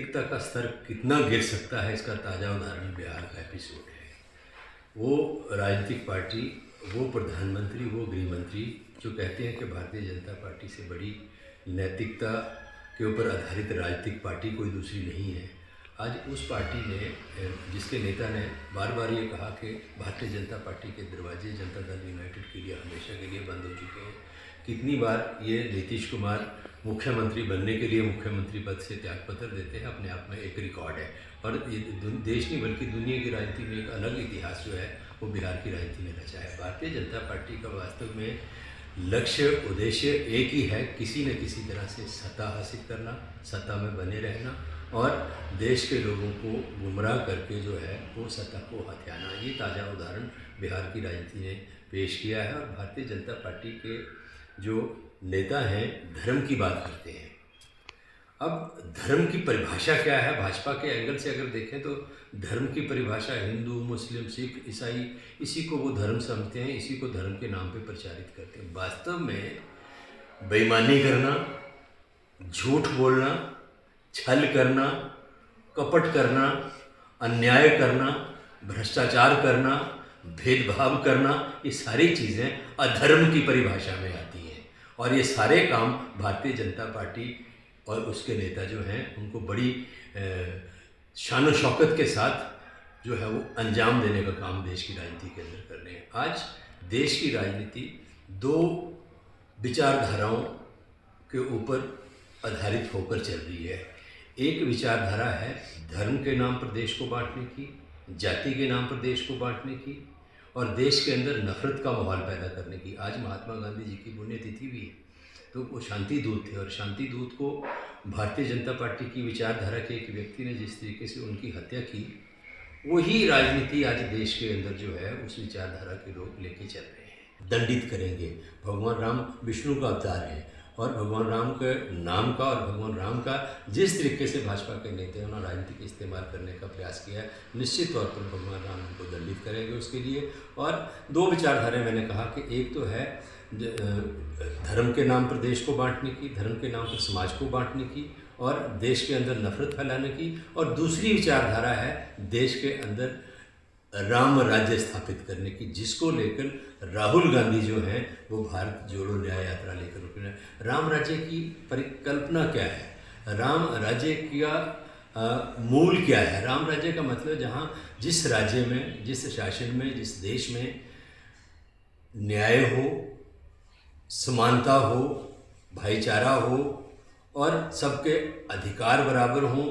नैतिकता का स्तर कितना गिर सकता है, इसका ताज़ा उदाहरण बिहार का एपिसोड है। वो राजनीतिक पार्टी, वो प्रधानमंत्री, वो गृह मंत्री जो कहते हैं कि भारतीय जनता पार्टी से बड़ी नैतिकता के ऊपर आधारित राजनीतिक पार्टी कोई दूसरी नहीं है। आज उस पार्टी ने, जिसके नेता ने बार बार ये कहा कि भारतीय जनता पार्टी के दरवाजे जनता दल यूनाइटेड के लिए हमेशा के लिए बंद हो चुके हैं। कितनी बार ये नीतीश कुमार मुख्यमंत्री बनने के लिए मुख्यमंत्री पद से त्यागपत्र देते हैं, अपने आप में एक रिकॉर्ड है। और ये देश नहीं बल्कि दुनिया की राजनीति में एक अलग इतिहास जो है वो बिहार की राजनीति में रचा है। भारतीय जनता पार्टी का वास्तव में लक्ष्य, उद्देश्य एक ही है, किसी न किसी तरह से सत्ता हासिल करना, सत्ता में बने रहना और देश के लोगों को गुमराह करके जो है वो सत्ता को हथियाना। ये ताज़ा उदाहरण बिहार की राजनीति ने पेश किया है। और भारतीय जनता पार्टी के जो नेता हैं धर्म की बात करते हैं। अब धर्म की परिभाषा क्या है? भाजपा के एंगल से अगर देखें तो धर्म की परिभाषा हिंदू, मुस्लिम, सिख, ईसाई, इसी को वो धर्म समझते हैं, इसी को धर्म के नाम पे प्रचारित करते हैं। वास्तव में बेईमानी करना, झूठ बोलना, छल करना, कपट करना, अन्याय करना, भ्रष्टाचार करना, भेदभाव करना, ये सारी चीज़ें अधर्म की परिभाषा में आती हैं। और ये सारे काम भारतीय जनता पार्टी और उसके नेता जो हैं उनको बड़ी शान शौकत के साथ जो है वो अंजाम देने का काम देश की राजनीति के अंदर कर रहे हैं। आज देश की राजनीति दो विचारधाराओं के ऊपर आधारित होकर चल रही है। एक विचारधारा है धर्म के नाम पर देश को बांटने की, जाति के नाम पर देश को बांटने की और देश के अंदर नफरत का माहौल पैदा करने की। आज महात्मा गांधी जी की पुण्यतिथि भी है, तो वो शांति दूत थे और शांति दूत को भारतीय जनता पार्टी की विचारधारा के एक व्यक्ति ने जिस तरीके से उनकी हत्या की, वही राजनीति आज देश के अंदर जो है उस विचारधारा के लोग लेके चल रहे हैं। दंडित करेंगे। भगवान राम विष्णु का अवतार है और भगवान राम के नाम का और भगवान राम का जिस तरीके से भाजपा के नेताओं ने राजनीतिक इस्तेमाल करने का प्रयास किया है, निश्चित तौर पर भगवान राम उनको दंडित करेंगे उसके लिए। और दो विचारधाराएं मैंने कहा कि एक तो है धर्म के नाम पर देश को बांटने की, धर्म के नाम पर समाज को बांटने की और देश के अंदर नफरत फैलाने की, और दूसरी विचारधारा है देश के अंदर राम राज्य स्थापित करने की, जिसको लेकर राहुल गांधी जो हैं वो भारत जोड़ो न्याय यात्रा लेकर रुके। राम राज्य की परिकल्पना क्या है? राम राज्य का मूल क्या है? राम राज्य का मतलब जहाँ जिस राज्य में, जिस शासन में, जिस देश में न्याय हो, समानता हो, भाईचारा हो और सबके अधिकार बराबर हों,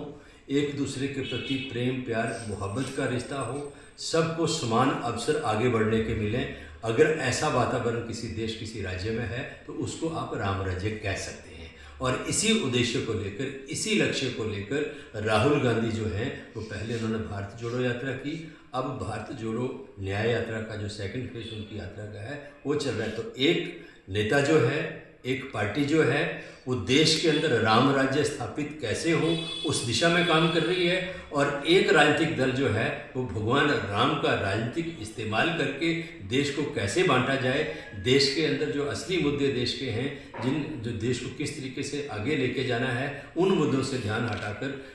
एक दूसरे के प्रति प्रेम, प्यार, मोहब्बत का रिश्ता हो, सबको समान अवसर आगे बढ़ने के मिलें। अगर ऐसा वातावरण किसी देश, किसी राज्य में है तो उसको आप राम राज्य कह सकते हैं। और इसी उद्देश्य को लेकर, इसी लक्ष्य को लेकर राहुल गांधी जो हैं वो पहले उन्होंने भारत जोड़ो यात्रा की, अब भारत जोड़ो न्याय यात्रा का जो सेकंड फेज उनकी यात्रा का है वो चल रहा है। तो एक नेता जो है, एक पार्टी जो है वो देश के अंदर राम राज्य स्थापित कैसे हो उस दिशा में काम कर रही है, और एक राजनीतिक दल जो है वो भगवान राम का राजनीतिक इस्तेमाल करके देश को कैसे बांटा जाए, देश के अंदर जो असली मुद्दे देश के हैं, जो देश को किस तरीके से आगे लेके जाना है, उन मुद्दों से ध्यान हटाकर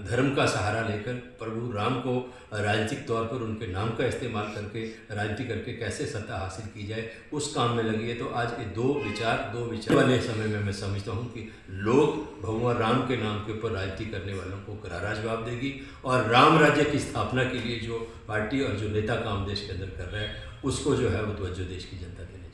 धर्म का सहारा लेकर प्रभु राम को राजनीतिक तौर पर उनके नाम का इस्तेमाल करके राजनीति करके कैसे सत्ता हासिल की जाए, उस काम में लगी है। तो आज ये दो विचार वाले समय में मैं समझता हूँ कि लोग भगवान राम के नाम के ऊपर राजनीति करने वालों को करारा जवाब देगी, और राम राज्य की स्थापना के लिए जो पार्टी और जो नेता काम देश के अंदर कर रहा है उसको जो है वो तवज्जो देश की जनता देगी।